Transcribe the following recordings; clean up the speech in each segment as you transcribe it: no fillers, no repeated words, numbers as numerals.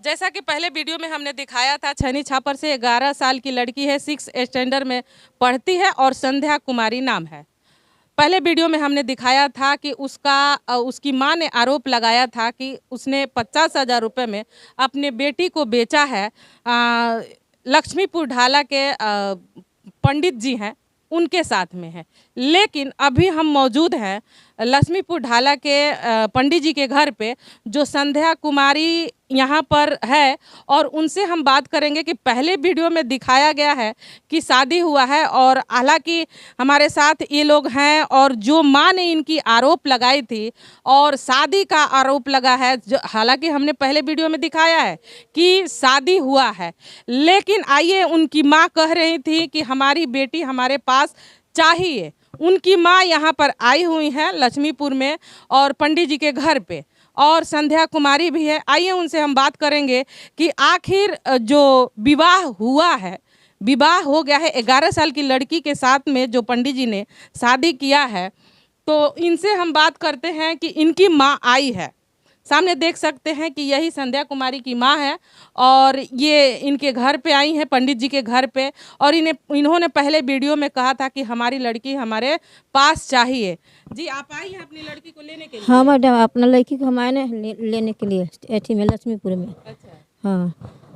जैसा कि पहले वीडियो में हमने दिखाया था, छनी छापर से 11 साल की लड़की है, 6 स्टैंडर्ड में पढ़ती है और संध्या कुमारी नाम है। पहले वीडियो में हमने दिखाया था कि उसकी मां ने आरोप लगाया था कि उसने 50,000 रुपये में अपने बेटी को बेचा है। लक्ष्मीपुर ढाला के पंडित जी हैं, उनके साथ में है। लेकिन अभी हम मौजूद हैं लक्ष्मीपुर ढाला के पंडित जी के घर पे, जो संध्या कुमारी यहाँ पर है, और उनसे हम बात करेंगे कि पहले वीडियो में दिखाया गया है कि शादी हुआ है, और हालांकि हमारे साथ ये लोग हैं, और जो माँ ने इनकी आरोप लगाई थी और शादी का आरोप लगा है, जो हालांकि हमने पहले वीडियो में दिखाया है कि शादी हुआ है, लेकिन आइए उनकी माँ कह रही थी कि हमारी बेटी हमारे पास चाहिए। उनकी माँ यहाँ पर आई हुई हैं लक्ष्मीपुर में और पंडित जी के घर पे, और संध्या कुमारी भी है। आइए उनसे हम बात करेंगे कि आखिर जो विवाह हुआ है, विवाह हो गया है 11 साल की लड़की के साथ में, जो पंडित जी ने शादी किया है, तो इनसे हम बात करते हैं कि इनकी माँ आई है। सामने देख सकते हैं कि यही संध्या कुमारी की माँ है, और ये इनके घर पे आई हैं, पंडित जी के घर पे, और इन्होंने पहले वीडियो में कहा था कि हमारी लड़की हमारे पास चाहिए। जी, आप आई हैं अपनी लड़की को लेने के लिए? हाँ मैडम, अपना लड़की को हम आए ना लेने के लिए एथी में लक्ष्मीपुर में। अच्छा। हाँ,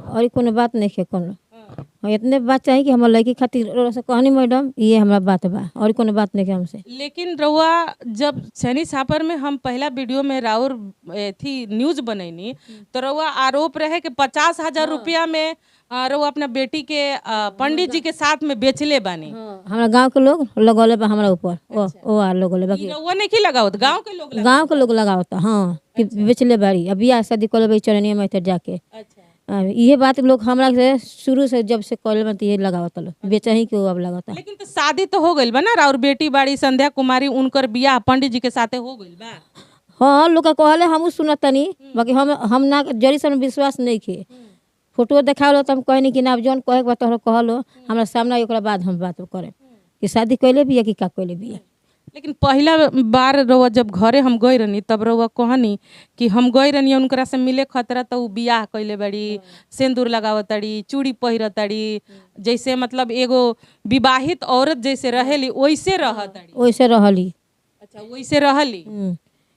और कोनो बात नहीं है कोनो। हाँ। इतने बात चाहिए कि हमारे लड़की खातिर से कहनी मैडम, ये हमारा बात बा, और कोनो बात नहीं है हमसे। लेकिन रउआ जब छनी छापर में हम पहला वीडियो में राउर थी न्यूज बनैनी, तो रउआ आरोप रहे कि 50,000 रुपया में रउआ अपना बेटी के पंडित जी के साथ में बेचले बानी। हमारा गांव के लोग लगौले बा हमारा ऊपर। ओ आ लगौले बा, रउआ नहीं की लगावत, गांव के लोग गांव के लोग लगावता। हाँ, कि बेचले बाड़ी, अब बियाह शादी कर लेबे चरनिया में जाके। अच्छा। ये बात लोग हमरा से शुरू से जब से कॉलेज में ये लगावता लोग, बेचा ही के अब लगावता। लेकिन तो शादी तो हो गइल बा ना, और बेटी बाड़ी संध्या कुमारी, उनकर बियाह पंडित जी के साथे हो गइल बा। हाँ, लोग कहले हम सुनतनी, बाकी हम ना जरी से विश्वास नहीं खे। फोटो देखावलो तो हम कहनी कि ना जौन कहे के बात कहलो हमरा सामने, ओकरा बाद हम बात करें कि शादी कैले भी है कि का कैले भी है। लेकिन पहला बार रउआ जब घरे हम गई रहनी, तब रउआ कहनी कि हम गई रहनी उनकरा से मिले खतरा, तो उ बियाह कैले बड़ी, सिंदूर लगावतड़ी, चूड़ी पहिरतड़ी, जैसे मतलब एगो विवाहित औरत जैसे रहेली वैसे रहतड़ी। वैसे रहली। अच्छा, वैसे रहली।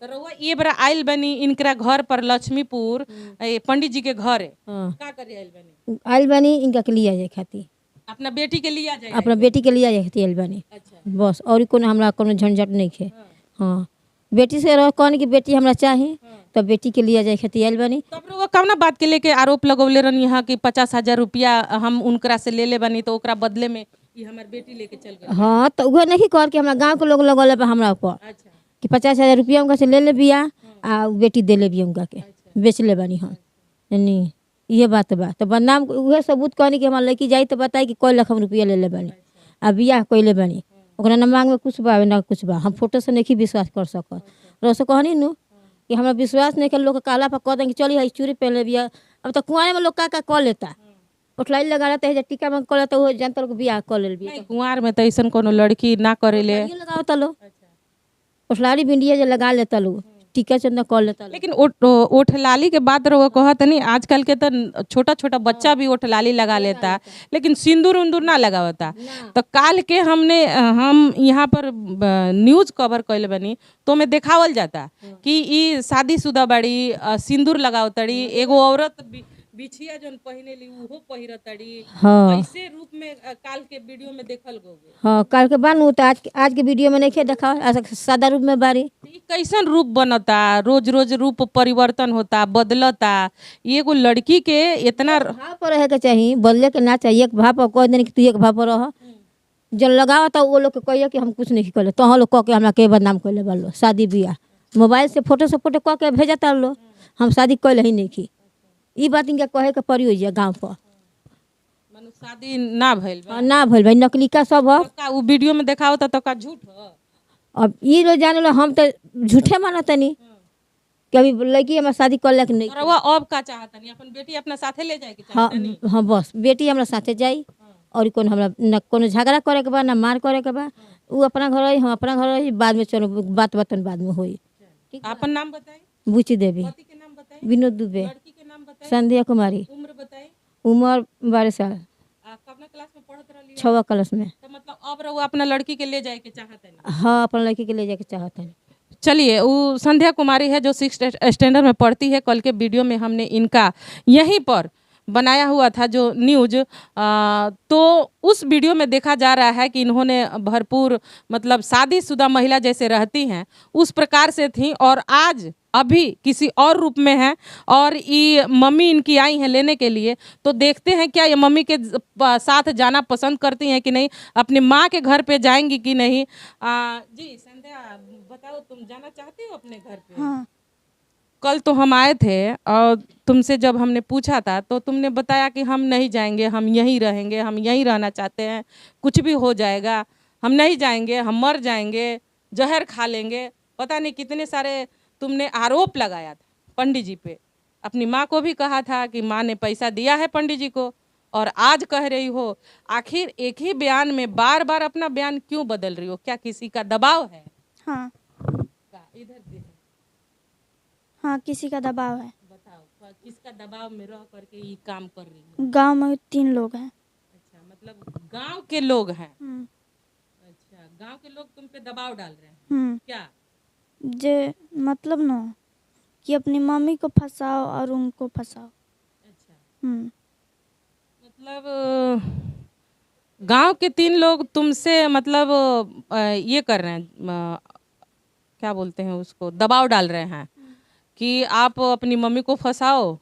तो रउआ ये बड़ा आइल बनी इनकरा घर पर लक्ष्मीपुर, पंडित जी के घरे। का करे आइल बनी? आइल बनी इनका के लिया जाए खाती, अपना बेटी के लिया जाए? अपना बेटी के लिया जाए खाती आइल बनी। अच्छा। बस, और कोनो हमरा कोनो झंझट नहीं खे। हाँ, बेटी से रह कहनी कि बेटी हमरा चाही, तो बेटी के लिया जाए खाती आइल बनी। तब रउआ कौना बात के लेके आरोप लगौले रहनी यहाँ कि 50,000 रुपया हम उनकरा से ले बनी, तो ओकरा बदले में ये हमार बेटी लेके चल गई? हाँ, तो वह नहीं कर के हमारा गाँव के लोग लगौले बा हमरा ऊपर। अच्छा। कि 50,000 रुपया उनका से ले बिया, आ बेटी दे ले बिया उनका के। बेच ले बानी हम, नहीं ये बात बा। तो बदनाम उहे सबूत कहनी कि हमार लड़की जाई तो बताई कि कोई लाख रुपया ले बानी, आ बियाह कैले बानी, ओकरा ना मांग में कुछ बा ना कुछ बा। हम फोटो से नहीं विश्वास कर सकत। रोसे कहनी नु कि हमरा विश्वास नहीं कर, लोग काला पर कह दें कि चली है चूड़ी पहन ले बिया। अब तो कुआरे में लोग का कर लेता, उठलाई लगा लेता है, टीका में कर लेता, वो जनता लोग बियाह कर ले बिया। कुंवार में तो ऐसा कोनो लड़की ना करेले, लगावता लोग उठलारी बिंडिया जो लगा लेता लोग, टीका चंदा कर लेता। लेकिन ओठलाली के बात रहो कहत नहीं, आजकल के तो छोटा छोटा बच्चा भी ओठलाली लगा लेता, लेकिन सिंदूर उंदूर ना लगावता। तो काल के हम यहाँ पर न्यूज कवर कैले बनी, तो में देखावल जाता कि ई शादीशुदा बड़ी, सिंदूर लगावतड़ी, एगो औरत बिछिया जोन पहिने ली उहो पहिरतड़ी। हाँ, ऐसे रूप में काल के वीडियो में देखल गए। हाँ, काल के बानू तो आज के वीडियो में नहीं देखा, सादा रूप में बारी। कैसन रूप बनता, रोज रोज रूप परिवर्तन होता, बदलता। एगो लड़की के इतना भाव पर रहे के चाहिए, बदले के ना चाहिए। एक भाव पर कह देनी कि तू एक भाव पर रह, जब लगावा तो वो लोग के कहिए कि हम कुछ नहीं कर ले, तो लोग कह के हमरा के बदनाम कर ले बालो। शादी बियाह मोबाइल से फोटो कह के भेजता लो, हम शादी कैले ही नहीं की। ई बात इनका कहे के पड़ी हो गाँव पर, शादी ना भइल बा। ना भइल भाई, नकली का सब है। का वो वीडियो में देखावता तो का झूठ है? अब ये लोग जाने लो, हम तो झूठे मानतनी कि अभी लड़की हमारा शादी कर ले नहीं। और वो अब का चाहतनी अपन बेटी अपना साथे ले जाए के चाहतनी? हाँ, हाँ, बस बेटी हमरा साथे जाई, और कौन हमरा न कोनो झगड़ा करे के बा ना मार करे के बा। वो अपना घर रही, हम अपना घर रही, बाद में चलो बात बतन बाद में होई। अपन नाम बताई? बुची देवी। पति के नाम बताई? विनोद दुबे। लड़की के नाम बताई? बताइए, संध्या कुमारी, उम्र बताइए। उम्र 12 साल, आपका अपना क्लास में पढ़त रही है? 6वां क्लास में। तो मतलब अब रहुआ अपना लड़की के ले जाए के चाहते नहीं? हाँ, अपन लड़की के ले जाके चाहते हैं। चलिए, वो संध्या कुमारी है जो 6th स्टैंडर्ड में पढ़ती है। कल के वीडियो में हमने इनका यहीं पर बनाया हुआ था जो न्यूज, तो उस वीडियो में देखा जा रहा है कि इन्होंने भरपूर मतलब शादीशुदा महिला जैसे रहती हैं उस प्रकार से थी, और आज अभी किसी और रूप में है। और ये मम्मी इनकी आई हैं लेने के लिए, तो देखते हैं क्या ये मम्मी के साथ जाना पसंद करती हैं कि नहीं, अपनी माँ के घर पे जाएंगी कि नहीं। जी संध्या, बताओ, तुम जाना चाहती हो अपने घर पे? हाँ। कल तो हम आए थे और तुमसे जब हमने पूछा था तो तुमने बताया कि हम नहीं जाएंगे, हम यहीं रहेंगे, हम यहीं रहना चाहते हैं, कुछ भी हो जाएगा, हम नहीं जाएंगे, हम मर जाएंगे, जहर खा लेंगे, पता नहीं कितने सारे तुमने आरोप लगाया था पंडित जी पे। अपनी माँ को भी कहा था कि माँ ने पैसा दिया है पंडित जी को, और आज कह रही हो। आखिर एक ही बयान में बार बार अपना बयान क्यों बदल रही हो? क्या किसी का दबाव है? हाँ। इधर देखो, हाँ, किसी का दबाव है। बताओ, किसका दबाव में रह करके ये काम कर रही है? गांव में 3 लोग हैं। अच्छा, मतलब गांव के लोग हैं। हम्म। अच्छा, गांव के लोग तुम पे दबाव डाल रहे हैं। क्या? जे मतलब ना कि अपनी मम्मी को फंसाओ और उनको फंसाओ। अच्छा, हम्म। गांव के 3 लोग तुमसे मतलब ये कर रहे हैं, क्या बोलते हैं उसको, दबाव डाल रहे हैं कि आप अपनी मम्मी को फंसाओ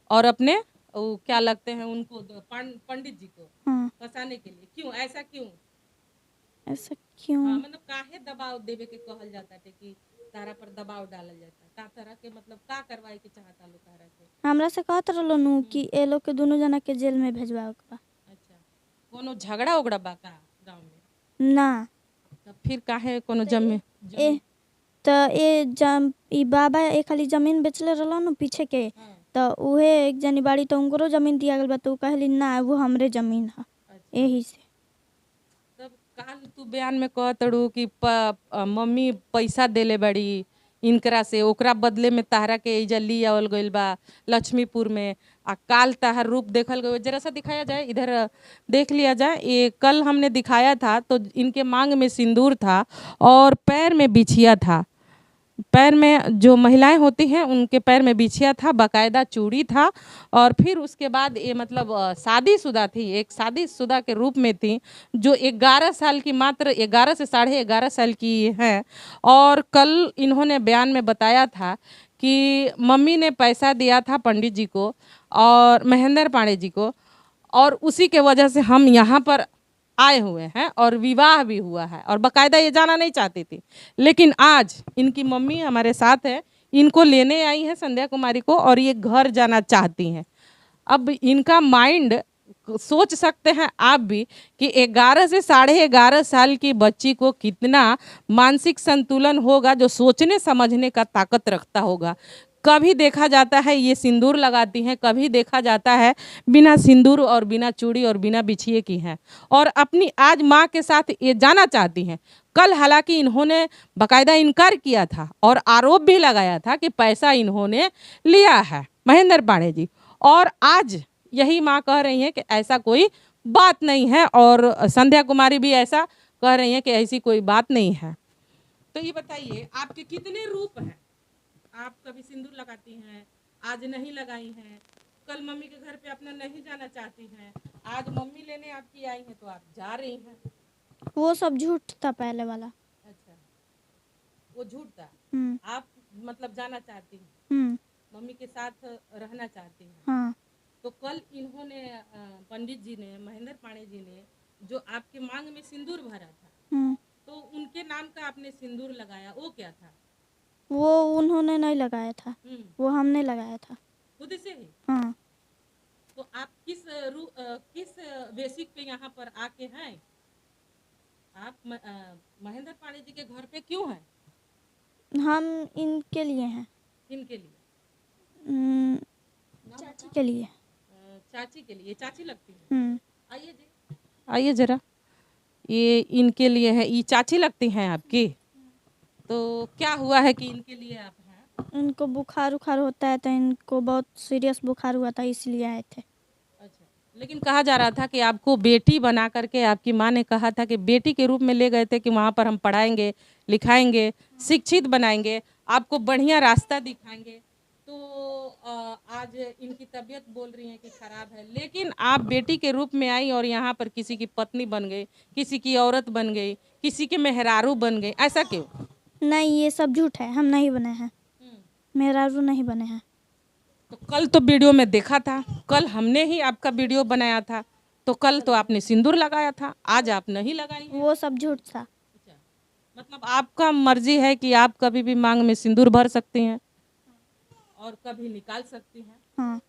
और अपने क्या लगते हैं उनको, पंडित जी को हाँ। फंसाने के लिए। क्यों ऐसा क्यों? ऐसा क्यों? हाँ, मतलब काहे दबाव देवे के कहल जाता है कि तारा पर दबाव डालल जाता है? का तरह के मतलब का करवाए के चाहता लोग तारा के? हमरा से कहत रहलो नु कि ए लोग के दोनों जना के जेल में भेजवाओ के बा। अच्छा, कोनो झगड़ा उगड़ा बा का गांव में? ना। तब फिर काहे कोनो जमीन? ए ई बाबा एक खाली जमीन बेचले रहलो नु पीछे के, तो उहे एक जनी बाड़ी तो उनको जमीन दिया गल बा, तो कहली ना वो हमरे जमीन है। यही से तब काल तू बयान में कहतड़ू कि मम्मी पैसा देले बड़ी इनकरा से, ओकरा बदले में तारा के एजा ली आवल गइल बा लक्ष्मीपुर में, आ काल ताहर रूप देखल गए। जरा सा दिखाया जाए, इधर देख लिया जाए। ये कल हमने दिखाया था तो इनके मांग में सिंदूर था और पैर में बिछिया था। पैर में जो महिलाएं होती हैं उनके पैर में बिछिया था, बाकायदा चूड़ी था, और फिर उसके बाद ये मतलब शादीशुदा थी, एक शादीशुदा के रूप में थी, जो 11 साल की, मात्र 11 से 11.5 साल की है। और कल इन्होंने बयान में बताया था कि मम्मी ने पैसा दिया था पंडित जी को और महेंद्र पांडे जी को, और उसी के वजह से हम यहाँ पर आए हुए हैं और विवाह भी हुआ है, और बाकायदा ये जाना नहीं चाहती थी, लेकिन आज इनकी मम्मी हमारे साथ है, इनको लेने आई हैं संध्या कुमारी को, और ये घर जाना चाहती हैं। अब इनका माइंड, सोच सकते हैं आप भी कि 11 से 11.5 साल की बच्ची को कितना मानसिक संतुलन होगा जो सोचने समझने का ताकत रखता होगा। कभी देखा जाता है ये सिंदूर लगाती हैं, कभी देखा जाता है बिना सिंदूर और बिना चूड़ी और बिना बिछिए की हैं, और अपनी आज माँ के साथ ये जाना चाहती हैं। कल हालांकि इन्होंने बाकायदा इनकार किया था और आरोप भी लगाया था कि पैसा इन्होंने लिया है महेंद्र पांडे जी, और आज यही माँ कह रही हैं कि ऐसा कोई बात नहीं है, और संध्या कुमारी भी ऐसा कह रही हैं कि ऐसी कोई बात नहीं है। तो ये बताइए, आपके कितने रूप हैं? आप कभी सिंदूर लगाती हैं, आज नहीं लगाई हैं, कल मम्मी के घर पे अपना नहीं जाना चाहती हैं, आज मम्मी लेने आपकी आई हैं तो आप जा रही हैं। वो सब झूठ था पहले वाला। अच्छा, वो झूठ था। आप मतलब जाना चाहती हैं, मम्मी के साथ रहना चाहती हैं। हाँ। तो कल इन्होंने पंडित जी ने, महेंद्र पांडे जी ने जो आपके मांग में सिंदूर भरा था, तो उनके नाम का आपने सिंदूर लगाया, वो क्या था? वो उन्होंने नहीं लगाया था, वो हमने लगाया था खुद से ही। हाँ। तो आप किस बेसिक पे यहाँ पर आके हैं? आप महेंद्र पांडे जी के घर पे क्यों हैं? हम इनके लिए हैं। इनके लिए? चाची के लिए। चाची के लिए? चाची लगती है? आइए जी, आइए जरा। ये इनके लिए है, ये चाची लगती हैं आपकी? तो क्या हुआ है कि इनके लिए आप हैं? इनको बुखार उखार होता है, तो इनको बहुत सीरियस बुखार हुआ था, इसलिए आए थे। अच्छा, लेकिन कहा जा रहा था कि आपको बेटी बना करके आपकी माँ ने कहा था कि बेटी के रूप में ले गए थे कि वहाँ पर हम पढ़ाएंगे, लिखाएंगे, शिक्षित बनाएंगे, आपको बढ़िया रास्ता दिखाएंगे। तो आज इनकी तबीयत बोल रही है कि खराब है, लेकिन आप बेटी के रूप में आई और यहाँ पर किसी की पत्नी बन गई, किसी की औरत बन गई, किसी के मेहरारू बन गई, ऐसा क्यों? नहीं, ये सब झूठ है, हम नहीं बने हैं, मेहरारू नहीं बने हैं। तो कल तो वीडियो में देखा था, कल हमने ही आपका वीडियो बनाया था, तो कल तो आपने सिंदूर लगाया था, आज आप नहीं लगाई हैं। वो सब झूठ था। अच्छा, मतलब आपका मर्जी है कि आप कभी भी मांग में सिंदूर भर सकती हैं और कभी निकाल सकती हैं। हाँ,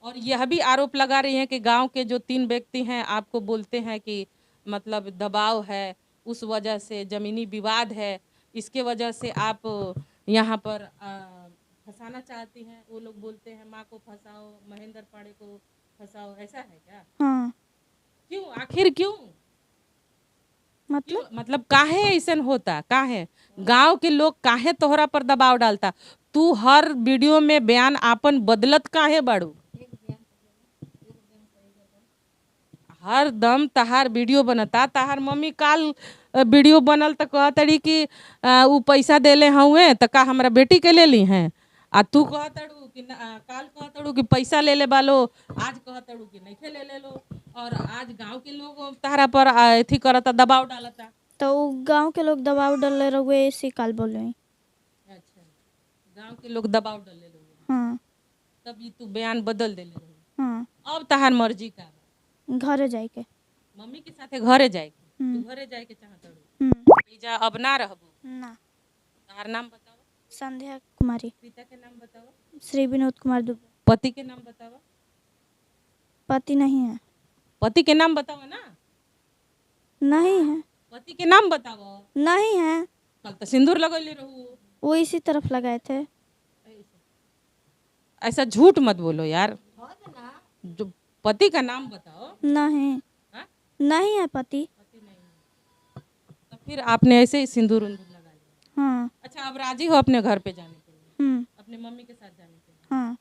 और यह भी आरोप लगा रही हैं कि गांव के जो 3 व्यक्ति हैं आपको बोलते हैं कि मतलब दबाव है, उस वजह से ज़मीनी विवाद है, इसके वजह से आप यहाँ पर फंसाना चाहती हैं। वो लोग बोलते हैं माँ को फंसाओ, महेंद्र पाड़े को फंसाओ, ऐसा है क्या? हाँ। क्यों, आखिर क्यों? मतलब काहे ऐसन होता, काहे गांव के लोग काहे तोहरा पर दबाव डालता? तू हर वीडियो में बयान आपन बदलत काहे बाड़ू? हर दम तहार वीडियो बनता, तहार मम्मी काल वीडियो बनल तो कहतड़ी कि उ पैसा देले हुए तो का हमरा बेटी के ले ली हैं, आ तू कहतड़ू कि काल कहतड़ू कि पैसा ले ले बालो, आज कहतड़ू कि नहीं ले ले लो, और आज गांव के लोग तहरा पर अथी करता, दबाव डालता। तो गांव के लोग दबाव डाल रहे, इसी काल बोल रहे हैं। अच्छा, गांव के लोग दबाव डाले रहे। हाँ, तब तू बयान बदल देले रहे। हाँ। अब तहार मर्जी का घरे जाए के, मम्मी के साथे घरे जाए के, तू घरे जाए के चाहतड़ू, जा अब ना रहबू ना। तहार नाम बताओ? संध्या कुमारी। पिता के नाम बताओ? श्री विनोद कुमार दुबे। पति के नाम बताओ? पति नहीं है। पति के नाम बताओ ना। नहीं है। पति के नाम बताओ। नहीं है। कल तो सिंदूर लगैले रहू। वो इसी तरफ लगाए थे। ऐसा झूठ मत बोलो यार, जो पति का नाम बताओ। नहीं। हा? नहीं है पति। पति नहीं है। तो फिर आपने ऐसे ही सिंदूर लगा लिया। हाँ। अच्छा, अब राजी हो अपने घर पे जाने के लिए, अपने मम्मी के साथ जाने के लिए? हाँ।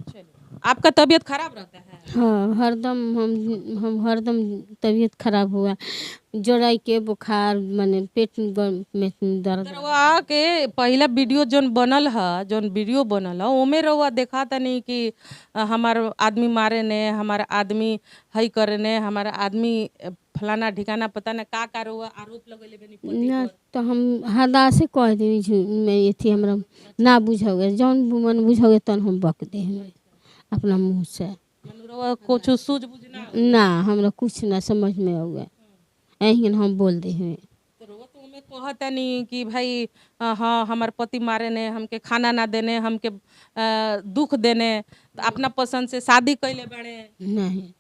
चलिए, आपका तबीयत खराब रहता है? हाँ, हरदम हम हरदम तबीयत खराब हुआ, जोड़ाई के बुखार, माने पेट में दर्द। रउआ के पहला वीडियो जोन बनल है, जोन वीडियो बनल है, ओमे रउआ देखा तनी कि हमार आदमी मारे ने, हमारा आदमी हई करे ने, हमारा आदमी फलाना ठिकाना पता न का रउआ आरोप लगैले बनी पति ना, पर। तो हम हदा से कह देवी मैं ये थी, हमरा ना बुझाओगे, जौन मन बुझाओगे तन हम बक दे अपना मुँह से। रउआ कुछ सूझ बुझना ना, हमरा कुछ ना समझ में आओगे, यही हम बोल दे हैं। तो रउआ तो ओमे कहतनी कि भाई हाँ हमार पति मारे ने, हमके खाना ना देने, हमके दुख देने, तो अपना पसंद से शादी कैले बाड़े। नहीं,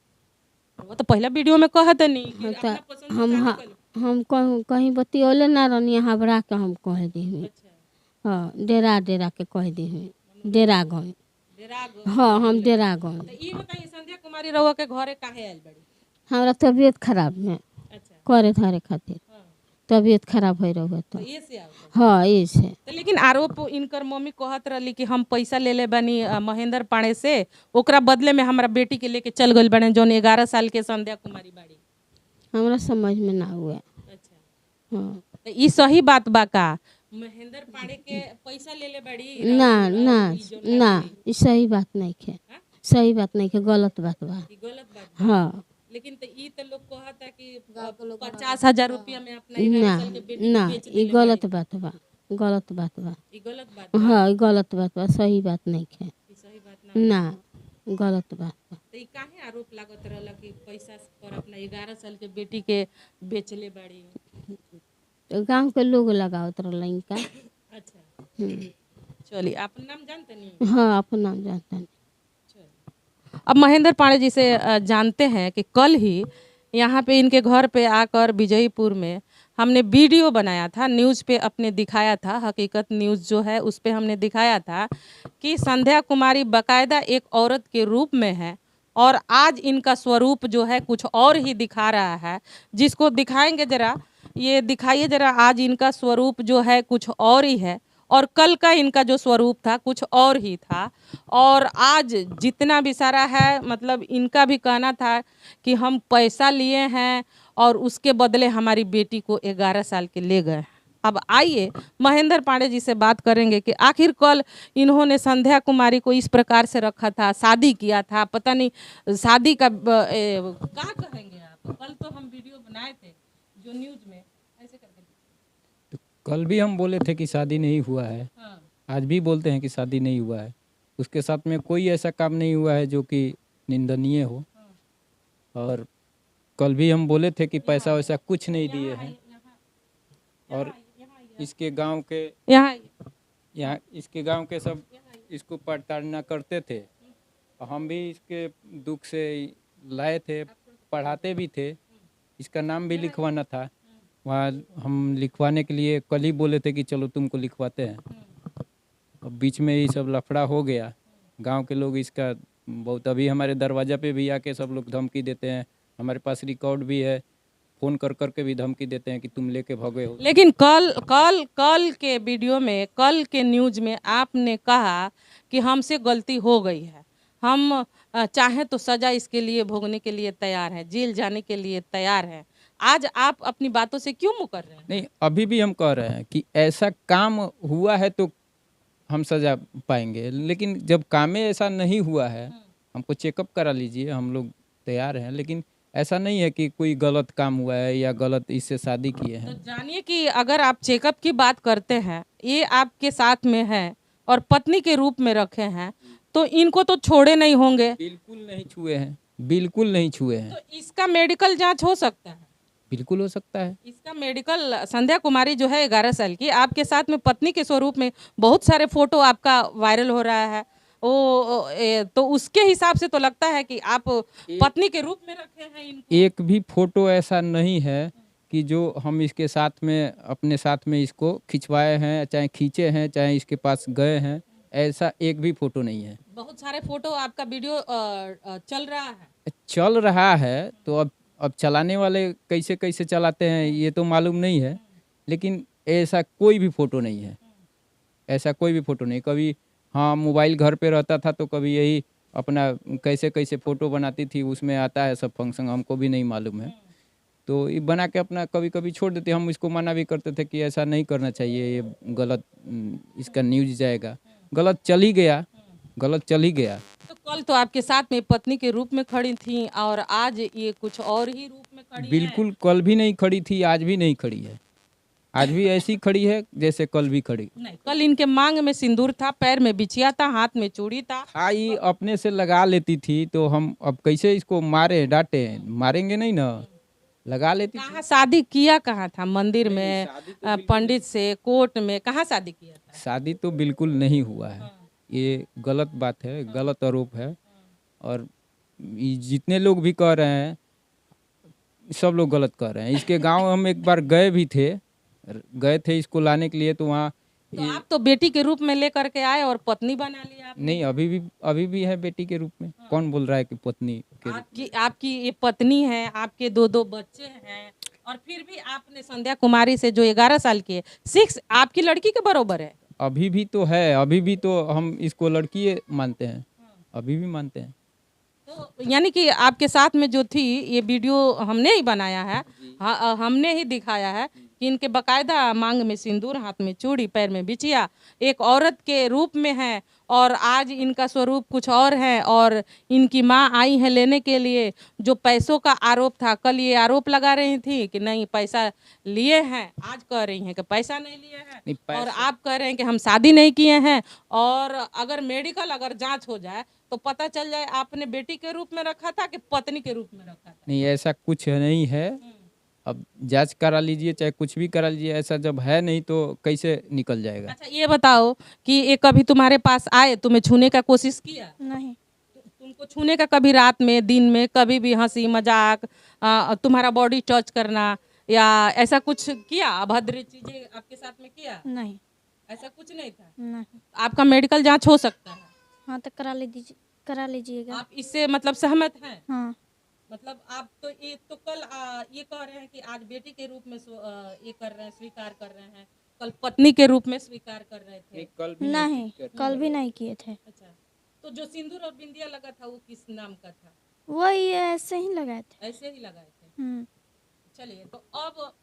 वो तो पहला वीडियो में कहतनी कि अपना पसंद से शादी कैले। हम कहीं बतियोले ना रहनी, हबरा के हम कह दी हुई। अच्छा, हाँ, डेरा के कह दी हुई, डेरा गए। डेरा गए। हाँ, हम डेरा गए। तो ये बताइए, संध्या कुमारी रउआ के घरे काहे आइल बड़ी? हमारा तबीयत खराब में अच्छा, करे धारे खातिर हाँ, तबीयत खराब हो रहा तो तो। ये से आओ। हाँ, ये से। तो लेकिन आरोप इनकर मम्मी कहत रही कि हम पैसा ले ले बनी महेंद्र पाड़े से, ओकरा बदले में हमारा बेटी के लेके चल गइल बने, जोन 11 साल के संध्या कुमारी बाड़ी। हमरा समझ में ना हुआ। अच्छा, हाँ, तो ये सही बात बा का? महेंद्र पाड़े के पैसा ले ले बड़ी? ना ना ना, ये सही बात नहीं है, सही बात नहीं है, गलत बात बा। ये गलत बात बा। हाँ, लेकिन तो ये तो लोग कहता कि 50,000 रुपया में अपना 11 साल के बेटी ना, बेच ये देले गलत बात बा, गलत बात बा। बाड़ी। ये गलत बात बा। हाँ, ये गलत बात बा, सही बात नहीं है। ये सही बात ना। ना, गलत बात बा। तो ये काहे आरोप लागत रहला कि पैसा पर अपना 11 साल के बेटी के बेचले बाड़ी? तो गांव के लोग लगावत रहल इनका। अच्छा, चलिए, आप नाम जानते नहीं? हाँ, अपन नाम जानता नहीं। अब महेंद्र पाड़े जी से जानते हैं कि कल ही यहाँ पे इनके घर पे आकर विजयपुर में हमने वीडियो बनाया था, न्यूज़ पे अपने दिखाया था, हकीकत न्यूज़ जो है उस पे हमने दिखाया था कि संध्या कुमारी बाकायदा एक औरत के रूप में है, और आज इनका स्वरूप जो है कुछ और ही दिखा रहा है, जिसको दिखाएंगे ज़रा, ये दिखाइए ज़रा, आज इनका स्वरूप जो है कुछ और ही है, और कल का इनका जो स्वरूप था कुछ और ही था। और आज जितना भी सारा है, मतलब इनका भी कहना था कि हम पैसा लिए हैं और उसके बदले हमारी बेटी को 11 साल के ले गए। अब आइए महेंद्र पांडे जी से बात करेंगे कि आखिर कल इन्होंने संध्या कुमारी को इस प्रकार से रखा था, शादी किया था, पता नहीं शादी का क्या कहेंगे आप। कल तो हम वीडियो बनाए थे जो न्यूज में ऐसे करके। तो कल भी हम बोले थे कि शादी नहीं हुआ है, हाँ, आज भी बोलते हैं कि शादी नहीं हुआ है। उसके साथ में कोई ऐसा काम नहीं हुआ है जो कि निंदनीय हो। और कल भी हम बोले थे कि पैसा वैसा कुछ नहीं दिए हैं। और इसके गांव के यहाँ इसके गांव के सब इसको प्रताड़ना करते थे। हम भी इसके दुख से लाए थे, पढ़ाते भी थे। इसका नाम भी लिखवाना था, वहाँ हम लिखवाने के लिए कल ही बोले थे कि चलो तुमको लिखवाते हैं। अब बीच में ये सब लफड़ा हो गया। गांव के लोग इसका बहुत, अभी हमारे दरवाज़ा पे भी आके सब लोग धमकी देते हैं। हमारे पास रिकॉर्ड भी है, फ़ोन कर कर के भी धमकी देते हैं कि तुम लेके भागे हो। लेकिन कल के वीडियो में, कल के न्यूज में आपने कहा कि हमसे गलती हो गई है, हम चाहे तो सजा इसके लिए भोगने के लिए तैयार हैं, जेल जाने के लिए तैयार हैं। आज आप अपनी बातों से क्यों मुकर रहे हैं? नहीं, अभी भी हम कह रहे हैं कि ऐसा काम हुआ है तो हम सजा पाएंगे, लेकिन जब काम में ऐसा नहीं हुआ है, हमको चेकअप करा लीजिए, हम लोग तैयार हैं। लेकिन ऐसा नहीं है कि कोई गलत काम हुआ है या गलत इससे शादी किए तो हैं। जानिए कि अगर आप चेकअप की बात करते हैं, ये आपके साथ में है और पत्नी के रूप में रखे हैं, तो इनको तो छोड़े नहीं होंगे। बिल्कुल नहीं छुए हैं, बिल्कुल नहीं छुए हैं। तो इसका मेडिकल जांच हो सकता है? बिल्कुल हो सकता है। इसका मेडिकल, संध्या कुमारी जो है 11 साल की, आपके साथ में पत्नी के स्वरूप में बहुत सारे फोटो आपका वायरल हो रहा है। तो उसके हिसाब से तो लगता है कि आप पत्नी के रूप में रखे हैं इनको। एक भी फोटो ऐसा नहीं है कि जो हम इसके साथ में, अपने साथ में इसको खिंचवाए हैं, चाहे खींचे हैं, चाहे इसके पास गए हैं, ऐसा एक भी फोटो नहीं है। बहुत सारे फोटो आपका वीडियो चल रहा है। चल रहा है तो अब चलाने वाले कैसे कैसे चलाते हैं ये तो मालूम नहीं है, लेकिन ऐसा कोई भी फोटो नहीं है, ऐसा कोई भी फोटो नहीं। कभी हाँ, मोबाइल घर पे रहता था तो कभी यही अपना कैसे कैसे फ़ोटो बनाती थी, उसमें आता है सब फंक्शन, हमको भी नहीं मालूम है। तो ये बना के अपना कभी कभी छोड़ देते। हम इसको मना भी करते थे कि ऐसा नहीं करना चाहिए, ये गलत, इसका न्यूज जाएगा। गलत चल ही गया, गलत चल ही गया। तो कल तो आपके साथ में पत्नी के रूप में खड़ी थी और आज ये कुछ और ही रूप में खड़ी बिल्कुल, कल भी नहीं खड़ी थी, आज भी नहीं खड़ी है। आज भी ऐसी खड़ी है जैसे कल भी खड़ी। नहीं, कल इनके मांग में सिंदूर था, पैर में बिछिया था, हाथ में चूड़ी था। हाँ, ये अपने से लगा लेती थी तो हम अब कैसे इसको मारे, डांटे? मारेंगे नहीं ना, लगा लेती थी। कहाँ शादी किया, कहाँ था? मंदिर में, पंडित से, कोर्ट में, कहाँ शादी किया था? शादी तो बिल्कुल नहीं हुआ है, ये गलत बात है, गलत आरोप है। और ये जितने लोग भी कह रहे हैं, सब लोग गलत कह रहे हैं। इसके गांव हम एक बार गए थे इसको लाने के लिए, तो वहाँ तो आप तो बेटी के रूप में लेकर के आए और पत्नी बना लिया आपने। नहीं, अभी भी है बेटी के रूप में। कौन बोल रहा है कि पत्नी के रूप? आपकी ये पत्नी है, आपके दो बच्चे हैं, और फिर भी आपने संध्या कुमारी से जो 11 साल की है, 6 आपकी लड़की के बरोबर है। अभी भी तो है, अभी भी तो हम इसको लड़की मानते हैं, अभी भी मानते हैं। तो यानी कि आपके साथ में जो थी, ये वीडियो हमने ही बनाया है, हमने ही दिखाया है कि इनके बकायदा मांग में सिंदूर, हाथ में चूड़ी, पैर में बिछिया, एक औरत के रूप में है, और आज इनका स्वरूप कुछ और है। और इनकी माँ आई है लेने के लिए। जो पैसों का आरोप था, कल ये आरोप लगा रही थी कि नहीं पैसा लिए हैं, आज कह रही हैं कि पैसा नहीं लिए हैं, और आप कह रहे हैं कि हम शादी नहीं किए हैं। और अगर मेडिकल अगर जांच हो जाए तो पता चल जाए आपने बेटी के रूप में रखा था कि पत्नी के रूप में रखा था। नहीं, ऐसा कुछ नहीं है। अब जांच करा लीजिए, चाहे कुछ भी करा लीजिए, ऐसा जब है नहीं तो कैसे निकल जाएगा? अच्छा, ये बताओ कि ये कभी तुम्हारे पास आए, तुम्हें छूने का कोशिश किया? नहीं। तुमको छूने का कभी, रात में, दिन में, कभी भी हंसी मजाक, तुम्हारा बॉडी टच करना या ऐसा कुछ किया? अभद्र चीजें आपके साथ में किया? नहीं। ऐसा कुछ नहीं था। नहीं। आपका मेडिकल जांच हो सकता है? हाँ, तो करा लीजिएगा। आप इससे मतलब सहमत हैं? हाँ। मतलब आप तो ये तो कल ये कह रहे हैं कि आज बेटी के रूप में ये कर रहे हैं, स्वीकार कर रहे हैं, कल पत्नी के रूप में स्वीकार कर रहे थे। कल नहीं, कल भी नहीं किए थे। अच्छा, तो जो सिंदूर और बिंदिया लगा था वो किस नाम का था? वही ऐसे ही लगाए थे। ऐसे ही लगाए थे। हम्म। चलिए, तो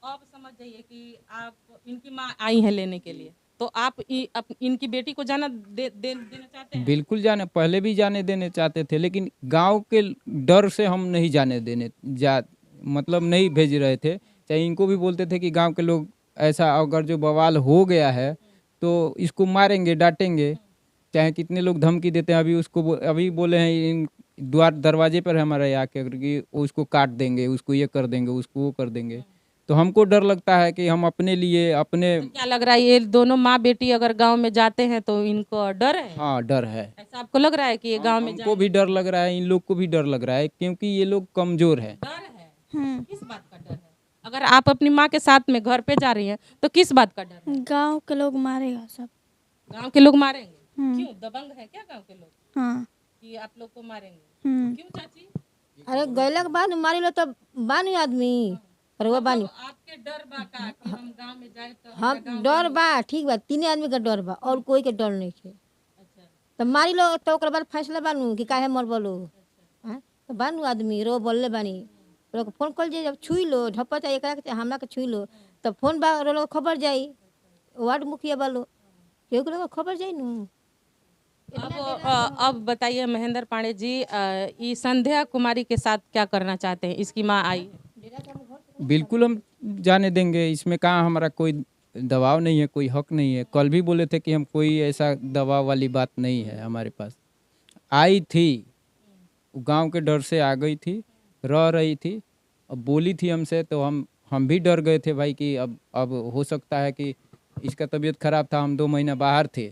अब समझ जाइए कि आप इनकी माँ आई हैं लेने के लिए, तो आप इनकी बेटी को जाना देना चाहते हैं? बिल्कुल जाने, पहले भी जाने देने चाहते थे, लेकिन गांव के डर से हम नहीं जाने देने मतलब नहीं भेज रहे थे। चाहे इनको भी बोलते थे कि गांव के लोग ऐसा अगर जो बवाल हो गया है तो इसको मारेंगे, डांटेंगे, चाहे कितने लोग धमकी देते हैं। अभी बोले हैं इन दरवाजे पर हमारे आके कि उसको काट देंगे, उसको ये कर देंगे, उसको वो कर देंगे। तो हमको डर लगता है कि हम अपने लिए अपने तो क्या लग रहा है, ये दोनों माँ बेटी अगर गांव में जाते हैं तो इनको डर है? हाँ, डर है। ऐसा आपको लग रहा है कि ये गांव में हमको भी डर लग रहा है, इन लोग को भी डर लग रहा है, क्योंकि ये लोग कमजोर है। डर है? किस बात का डर है? अगर आप अपनी माँ के साथ में घर पे जा रही हैं तो किस बात का डर है? गांव के लोग मारेगा सब। गांव के लोग मारेंगे? क्यों, दबंग है क्या गांव के लोग हाँ। कि आप लोग को मारेंगे? क्यों चाची? अरे गैला के बाद मारी लो तो बानी आदमी पर वो बानी तो आपके डर बा का कि हम गांव में जाए तो हम डर बा, ठीक बा, तीन आदमी का डर बा और कोई के डर नहीं है। अच्छा, तो मारी लो तो ओकर बाद फैसला बानू कि काहे मर बोलो। हाँ, तो बानू आदमी रो बोलले बानी, लोग फोन कर जे जब छुई लो ढप्पा एकरा के हमरा के छुई लो तो फोन बा रो खबर जाई, वार्ड मुखिया बालो केहू के लोग खबर जाई नू। अब बताइए महेंद्र पांडे जी, ये संध्या कुमारी के साथ क्या करना चाहते हैं? इसकी माँ आई है। बिल्कुल हम जाने देंगे, इसमें कहाँ हमारा कोई दबाव नहीं है, कोई हक नहीं है। कल भी बोले थे कि हम कोई ऐसा दबाव वाली बात नहीं है हमारे पास। आई थी, गांव के डर से आ गई थी, रह रही थी, अब बोली थी हमसे तो हम भी डर गए थे भाई कि अब हो सकता है कि इसका तबीयत खराब था, हम 2 महीना बाहर थे,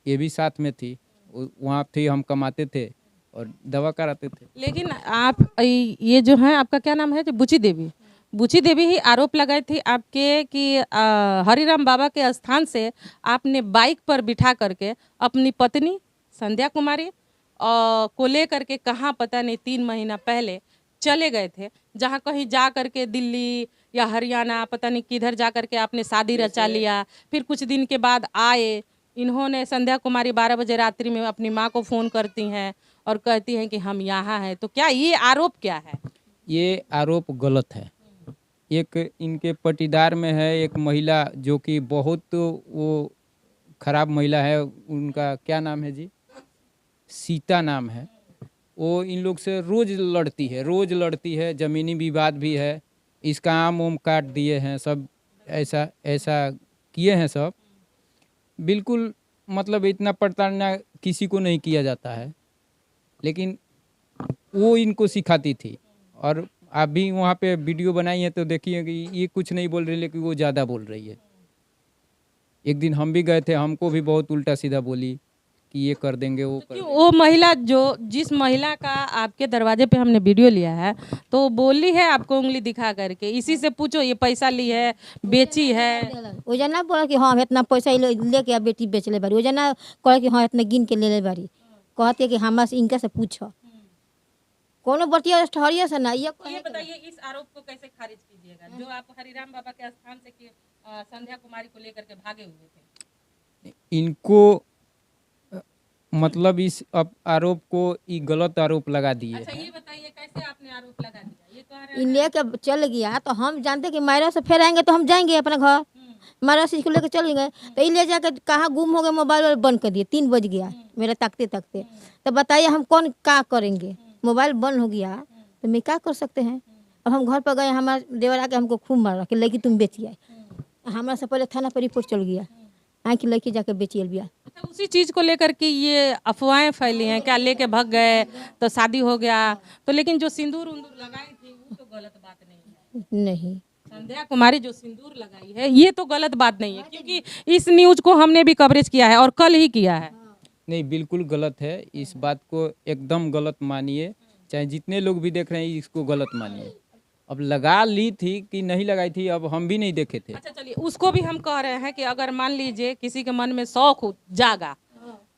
ये भी साथ में थी, वहाँ थी, हम कमाते थे और दवा कराते थे। लेकिन आप ये जो है, आपका क्या नाम है, जो बुची देवी ही आरोप लगाई थी आपके कि हरिराम बाबा के स्थान से आपने बाइक पर बिठा करके अपनी पत्नी संध्या कुमारी को लेकर के कहाँ पता नहीं 3 महीना पहले चले गए थे, जहाँ कहीं जा करके दिल्ली या हरियाणा पता नहीं किधर जा करके आपने शादी रचा लिया। फिर कुछ दिन के बाद आए, इन्होंने संध्या कुमारी 12 बजे रात्रि में अपनी माँ को फ़ोन करती हैं और कहती हैं कि हम यहाँ हैं। तो क्या ये आरोप क्या है? ये आरोप गलत है। एक इनके पटीदार में है एक महिला जो कि बहुत वो खराब महिला है, उनका क्या नाम है जी, सीता नाम है। वो इन लोग से रोज लड़ती है, ज़मीनी विवाद भी है, इसका आम ओम काट दिए हैं सब, ऐसा किए हैं सब। बिल्कुल मतलब इतना प्रताड़ना किसी को नहीं किया जाता है, लेकिन वो इनको सिखाती थी। और आप भी वहाँ पे वीडियो बनाई है तो देखिए कि ये कुछ नहीं बोल रही, लेकिन वो ज़्यादा बोल रही है। एक दिन हम भी गए थे, हमको भी बहुत उल्टा सीधा बोली कि ये कर देंगे, वो कर देंगे। वो महिला जिस महिला का आपके दरवाजे पे हमने वीडियो लिया है, तो बोली है आपको उंगली दिखा करके, इसी से पूछो ये पैसा ली है, बेची है। वो जना बोला कि हाँ इतना पैसा लेके बेटी बेच ले बारी, वो जना कहे कि हाँ इतना गिन के ले ले बारी, कहते कि हमरा से इनका से पूछो कोनो बटिया ठहरिया से ना। ये बताइए इस आरोप को कैसे खारिज कीजिएगा जो आप हरिराम बाबा के स्थान से कि संध्या कुमारी को लेकर के भागे हुए थे? इनको मतलब इस आरोप को गलत आरोप लगा दिए। अच्छा, ये बताइए कैसे आपने आरोप लगा दिया? ये कह रहे इन लेके चल गया तो हम जानते कि मायरा से फिर आएंगे तो हम जाएंगे अपना घर, मायरा से इसको लेकर चल गए तो ये ले जाकर कहाँ गुम हो गए, मोबाइल बंद कर दिए, 3 बज गया मेरा ताकते ताकते। तो बताइए हम कौन क्या करेंगे, मोबाइल बंद हो गया तो मैं क्या कर सकते हैं। अब हम घर पर गए, हमारा देवर आके हमको खूब मारा कि लड़की तुम बेची आए, हमारा से पहले थाना पर रिपोर्ट चल गया कि लड़की जाके बेची बिया। अच्छा, उसी चीज को लेकर के ये अफवाहें फैली हैं क्या, लेके भाग गए तो शादी हो गया तो, लेकिन जो सिंदूर उंदूर लगाई थी वो तो गलत बात नहीं है। नहीं, संध्या कुमारी जो सिंदूर लगाई है ये तो गलत बात नहीं है, क्योंकि इस न्यूज को हमने भी कवरेज किया है और कल ही किया है। नहीं, बिल्कुल गलत है, इस बात को एकदम गलत मानिए, चाहे जितने लोग भी देख रहे हैं इसको गलत मानिए। अब लगा ली थी कि नहीं लगाई थी, अब हम भी नहीं देखे थे। अच्छा चलिए, उसको भी हम कह रहे हैं कि अगर मान लीजिए किसी के मन में शौक जागा,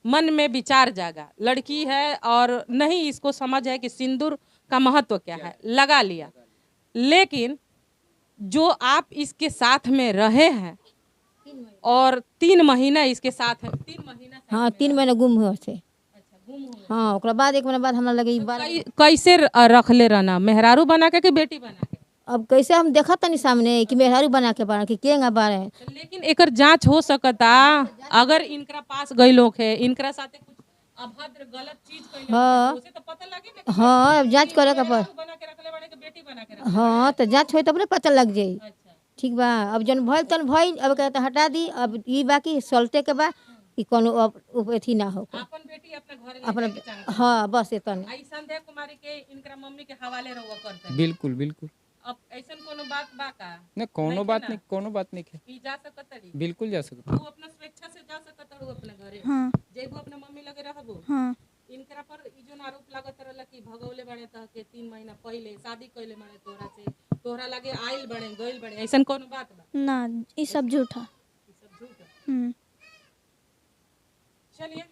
मन में विचार जागा, लड़की है और नहीं इसको समझ है कि सिंदूर का महत्व क्या है, लगा लिया, लेकिन जो आप इसके साथ में रहे हैं और 3 महीना इसके साथ है। 3 महीना से हाँ 3 महीना गुम हुआ से। अच्छा गुम हो हाँ ओकरा बाद 1 महीना बाद हमरा लगे ई बार कैसे रखले रहना, मेहरारू बना के कि बेटी बना के? अब कैसे हम देखा तनी सामने कि मेहरारू बना के बार कि केंगा बार है। लेकिन एकर जांच हो सकता अगर इनकरा पास गई लोग है, इनकरा साथे कुछ अभद्र गलत चीज कइले हाँ। उसे तो पता लगे ना कि हाँ अब जांच करे के पर मेहरारू बना के रखले बड़े के बेटी बना के रखले। हाँ तो जांच होई तब ना पता लग जाई। अच्छा ठीक बा अब जन भइल तन भइल, अब कहते हटा दी। अब ई बाकी सलटे के बा कि कोनो अब अथी ना हो अपन बेटी अपने घरे ले अपना। जाके चाहते। हाँ बस इतने। आई संध्या कुमारी के इनकरा मम्मी के हवाले रहुआ करते हैं। बिल्कुल बिल्कुल। अब ऐसन कोनो बात बा का? नहीं कोनो बात नहीं, कोनो बात नहीं है। ई जा सकतड़ी, बिल्कुल जा सकते। तू अपना स्वेच्छा से जा सकतड़ू अपने घरे। हाँ जेबू अपने मम्मी लगे रहबू। हाँ इनकरा पर ई जोन आरोप लागत रहला कि भगौले बने त के 3 महीना पहले शादी कइले बने तोहरा से, तोहरा लगे आइल बने गइल बने, ऐसन कोनो बात बा? ना ये सब झूठा। ई सब झूठ है। चलिए,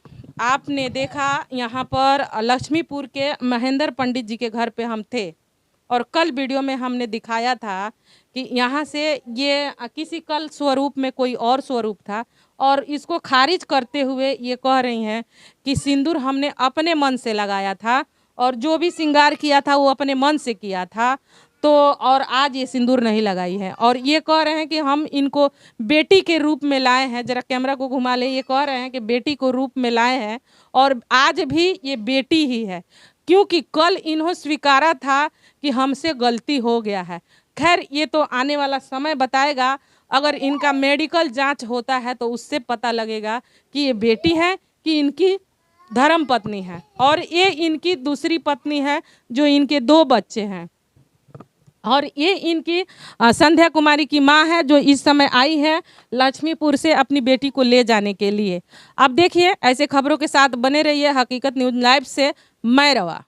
आपने देखा यहाँ पर लक्ष्मीपुर के महेंद्र पंडित जी के घर पे हम थे और कल वीडियो में हमने दिखाया था कि यहाँ से ये किसी कल स्वरूप में कोई और स्वरूप था और इसको खारिज करते हुए ये कह रही हैं कि सिंदूर हमने अपने मन से लगाया था और जो भी श्रृंगार किया था वो अपने मन से किया था, तो और आज ये सिंदूर नहीं लगाई है और ये कह रहे हैं कि हम इनको बेटी के रूप में लाए हैं। जरा कैमरा को घुमा ले, ये कह रहे हैं कि बेटी को रूप में लाए हैं और आज भी ये बेटी ही है, क्योंकि कल इन्हों स्वीकारा था कि हमसे गलती हो गया है। खैर ये तो आने वाला समय बताएगा, अगर इनका मेडिकल जांच होता है तो उससे पता लगेगा कि ये बेटी है कि इनकी धर्म पत्नी है और ये इनकी दूसरी पत्नी है जो इनके 2 बच्चे हैं और ये इनकी संध्या कुमारी की माँ है जो इस समय आई है लक्ष्मीपुर से अपनी बेटी को ले जाने के लिए। अब देखिए, ऐसे खबरों के साथ बने रहिए हकीकत न्यूज़ लाइव से। मैं रवा।